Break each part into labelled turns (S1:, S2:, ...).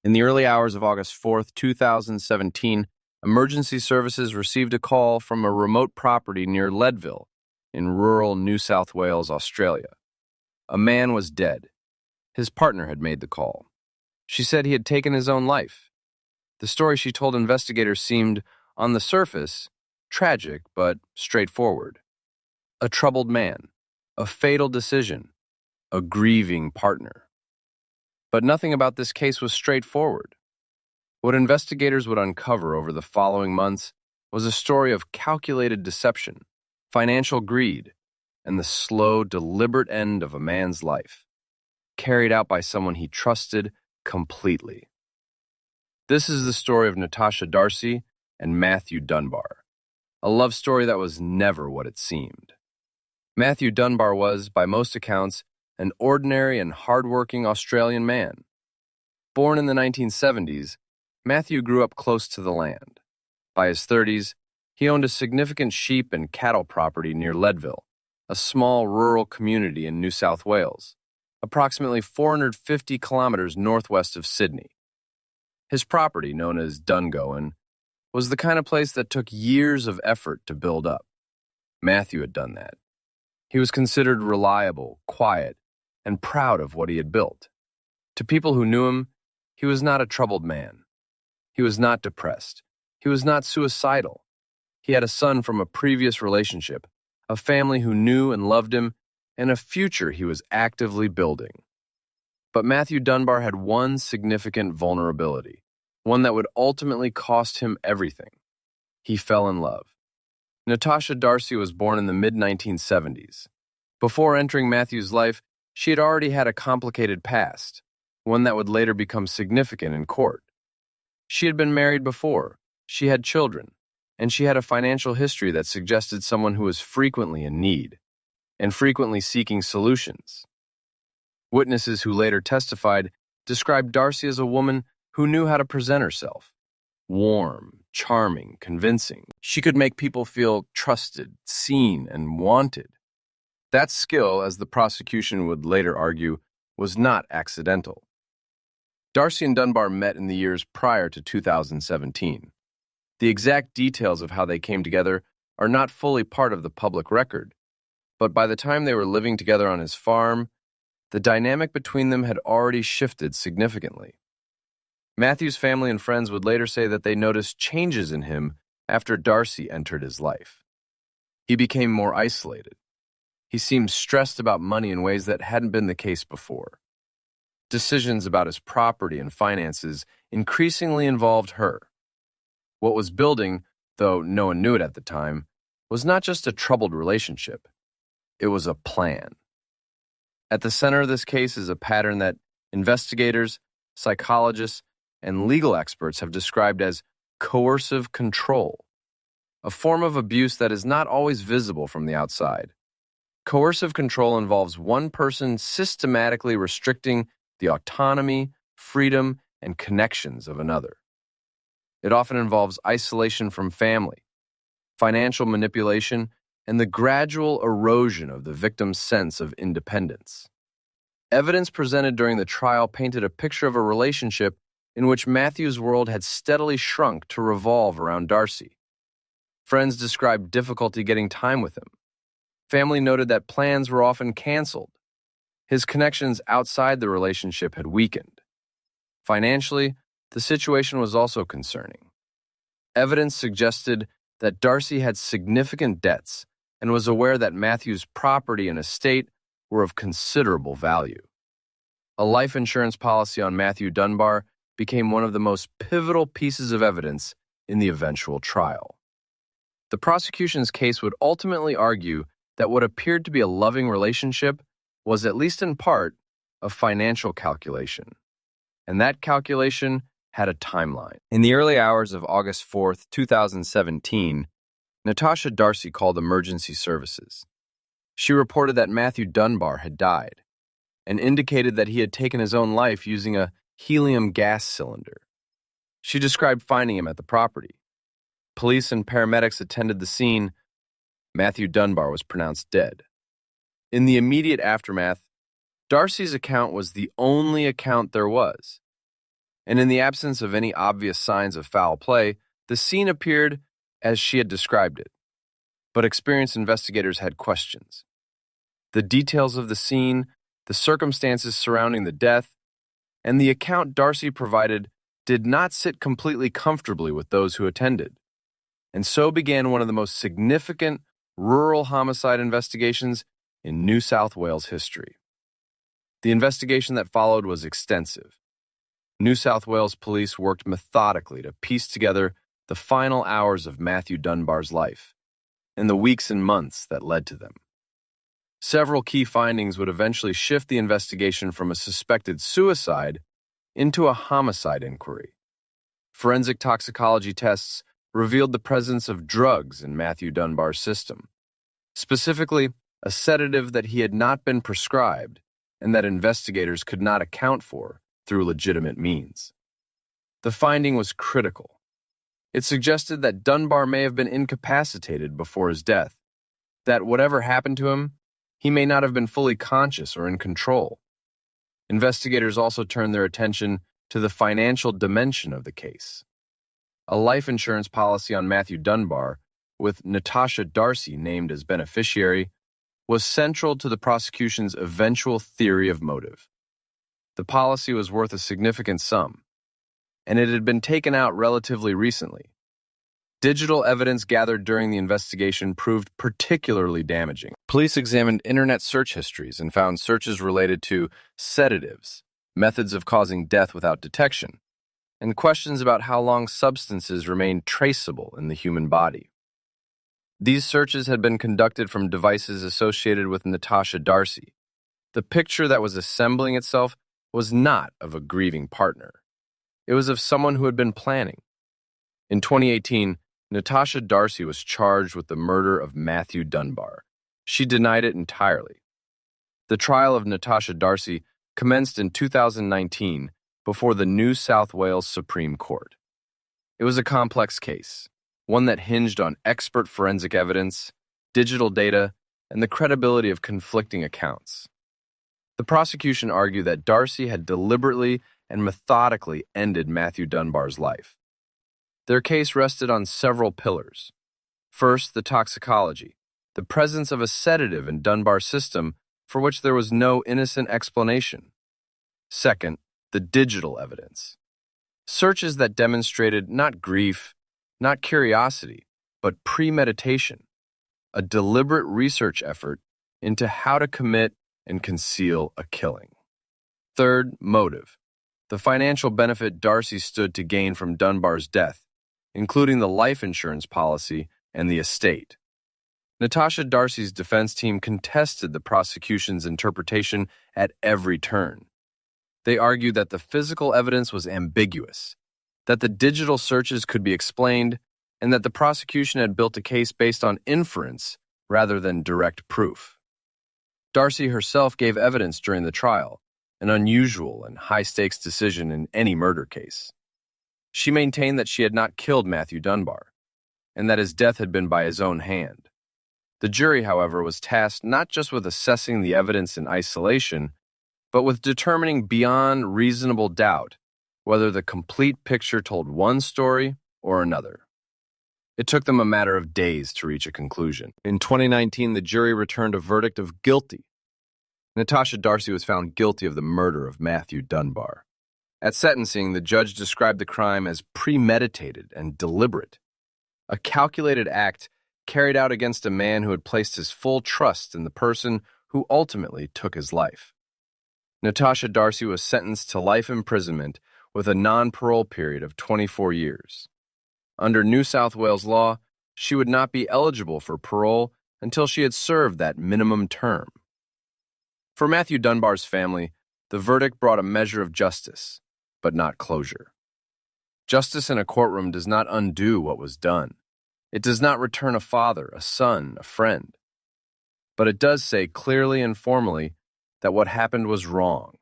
S1: In the early hours of August 4th, 2017, emergency services received a call from a remote property near Leadville in rural New South Wales, Australia. A man was dead. His partner had made the call. She said he had taken his own life. The story she told investigators seemed, on the surface, tragic but straightforward. A troubled man, a fatal decision, a grieving partner. But nothing about this case was straightforward. What investigators would uncover over the following months was a story of calculated deception, financial greed, and the slow, deliberate end of a man's life, carried out by someone he trusted completely. This is the story of Natasha Darcy and Matthew Dunbar, a love story that was never what it seemed. Matthew Dunbar was, by most accounts, an ordinary and hard-working Australian man. Born in the 1970s, Matthew grew up close to the land. By his 30s, he owned a significant sheep and cattle property near Leadville, a small rural community in New South Wales, approximately 450 kilometers northwest of Sydney. His property, known as Dungowan, was the kind of place that took years of effort to build up. Matthew had done that. He was considered reliable, quiet, and proud of what he had built. To people who knew him, he was not a troubled man. He was not depressed. He was not suicidal. He had a son from a previous relationship, a family who knew and loved him, and a future he was actively building. But Matthew Dunbar had one significant vulnerability, one that would ultimately cost him everything. He fell in love. Natasha Darcy was born in the mid-1970s. Before entering Matthew's life, she had already had a complicated past, one that would later become significant in court. She had been married before, she had children, and she had a financial history that suggested someone who was frequently in need and frequently seeking solutions. Witnesses who later testified described Darcy as a woman who knew how to present herself. Warm, charming, convincing. She could make people feel trusted, seen, and wanted. That skill, as the prosecution would later argue, was not accidental. Darcy and Dunbar met in the years prior to 2017. The exact details of how they came together are not fully part of the public record, but by the time they were living together on his farm, the dynamic between them had already shifted significantly. Matthew's family and friends would later say that they noticed changes in him after Darcy entered his life. He became more isolated. He seemed stressed about money in ways that hadn't been the case before. Decisions about his property and finances increasingly involved her. What was building, though no one knew it at the time, was not just a troubled relationship. It was a plan. At the center of this case is a pattern that investigators, psychologists, and legal experts have described as coercive control, a form of abuse that is not always visible from the outside. Coercive control involves one person systematically restricting the autonomy, freedom, and connections of another. It often involves isolation from family, financial manipulation, and the gradual erosion of the victim's sense of independence. Evidence presented during the trial painted a picture of a relationship in which Matthew's world had steadily shrunk to revolve around Darcy. Friends described difficulty getting time with him. Family noted that plans were often canceled. His connections outside the relationship had weakened. Financially, the situation was also concerning. Evidence suggested that Darcy had significant debts and was aware that Matthew's property and estate were of considerable value. A life insurance policy on Matthew Dunbar became one of the most pivotal pieces of evidence in the eventual trial. The prosecution's case would ultimately argue that what appeared to be a loving relationship was, at least in part, a financial calculation. And that calculation had a timeline. In the early hours of August 2017, Natasha Darcy called emergency services. She reported that Matthew Dunbar had died and indicated that he had taken his own life using a helium gas cylinder. She described finding him at the property. Police and paramedics attended the scene. Matthew Dunbar was pronounced dead. In the immediate aftermath, Darcy's account was the only account there was. and in the absence of any obvious signs of foul play, the scene appeared as she had described it. But experienced investigators had questions. The details of the scene, the circumstances surrounding the death, and the account Darcy provided did not sit completely comfortably with those who attended. And so began one of the most significant rural homicide investigations in New South Wales history. The investigation that followed was extensive. New South Wales police worked methodically to piece together the final hours of Matthew Dunbar's life and the weeks and months that led to them. Several key findings would eventually shift the investigation from a suspected suicide into a homicide inquiry. Forensic toxicology tests revealed the presence of drugs in Matthew Dunbar's system, specifically a sedative that he had not been prescribed and that investigators could not account for through legitimate means. The finding was critical. It suggested that Dunbar may have been incapacitated before his death, that whatever happened to him, he may not have been fully conscious or in control. Investigators also turned their attention to the financial dimension of the case. A life insurance policy on Matthew Dunbar, with Natasha Darcy named as beneficiary, was central to the prosecution's eventual theory of motive. The policy was worth a significant sum, and it had been taken out relatively recently. Digital evidence gathered during the investigation proved particularly damaging. Police examined internet search histories and found searches related to sedatives, methods of causing death without detection, and questions about how long substances remain traceable in the human body. These searches had been conducted from devices associated with Natasha Darcy. The picture that was assembling itself was not of a grieving partner. It was of someone who had been planning. In 2018, Natasha Darcy was charged with the murder of Matthew Dunbar. She denied it entirely. The trial of Natasha Darcy commenced in 2019 before the New South Wales Supreme Court. It was a complex case, one that hinged on expert forensic evidence, digital data, and the credibility of conflicting accounts. The prosecution argued that Darcy had deliberately and methodically ended Matthew Dunbar's life. Their case rested on several pillars. First, the toxicology, the presence of a sedative in Dunbar's system for which there was no innocent explanation. Second, the digital evidence. Searches that demonstrated not grief, not curiosity, but premeditation, a deliberate research effort into how to commit and conceal a killing. Third, motive, the financial benefit Darcy stood to gain from Dunbar's death, including the life insurance policy and the estate. Natasha Darcy's defense team contested the prosecution's interpretation at every turn. They argued that the physical evidence was ambiguous, that the digital searches could be explained, and that the prosecution had built a case based on inference rather than direct proof. Darcy herself gave evidence during the trial, an unusual and high-stakes decision in any murder case. She maintained that she had not killed Matthew Dunbar, and that his death had been by his own hand. The jury, however, was tasked not just with assessing the evidence in isolation, but with determining beyond reasonable doubt whether the complete picture told one story or another. It took them a matter of days to reach a conclusion. In 2019, the jury returned a verdict of guilty. Natasha Darcy was found guilty of the murder of Matthew Dunbar. At sentencing, the judge described the crime as premeditated and deliberate, a calculated act carried out against a man who had placed his full trust in the person who ultimately took his life. Natasha Darcy was sentenced to life imprisonment with a non-parole period of 24 years. Under New South Wales law, she would not be eligible for parole until she had served that minimum term. For Matthew Dunbar's family, the verdict brought a measure of justice, but not closure. Justice in a courtroom does not undo what was done. It does not return a father, a son, a friend. But it does say clearly and formally that what happened was wrong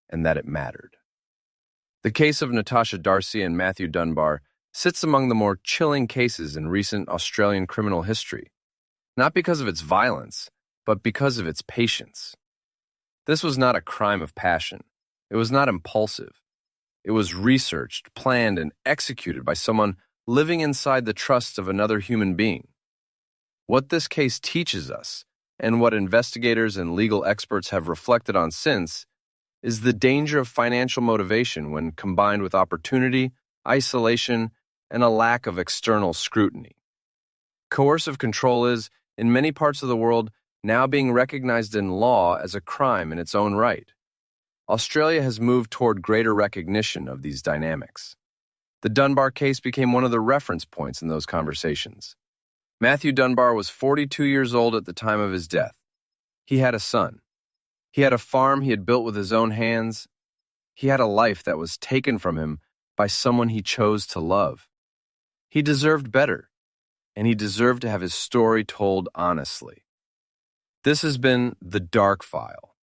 S1: and that it mattered. The case of Natasha Darcy and Matthew Dunbar sits among the more chilling cases in recent Australian criminal history, not because of its violence, but because of its patience. This was not a crime of passion. It was not impulsive. It was researched, planned, and executed by someone living inside the trust of another human being. What this case teaches us, and what investigators and legal experts have reflected on since, is the danger of financial motivation when combined with opportunity, isolation, and a lack of external scrutiny. Coercive control is, in many parts of the world, now being recognized in law as a crime in its own right. Australia has moved toward greater recognition of these dynamics. The Dunbar case became one of the reference points in those conversations. Matthew Dunbar was 42 years old at the time of his death. He had a son. He had a farm he had built with his own hands. He had a life that was taken from him by someone he chose to love. He deserved better, and he deserved to have his story told honestly. This has been The Dark File.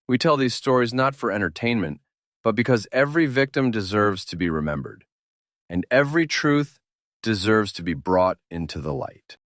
S1: We tell these stories not for entertainment, but because every victim deserves to be remembered, and every truth deserves to be brought into the light.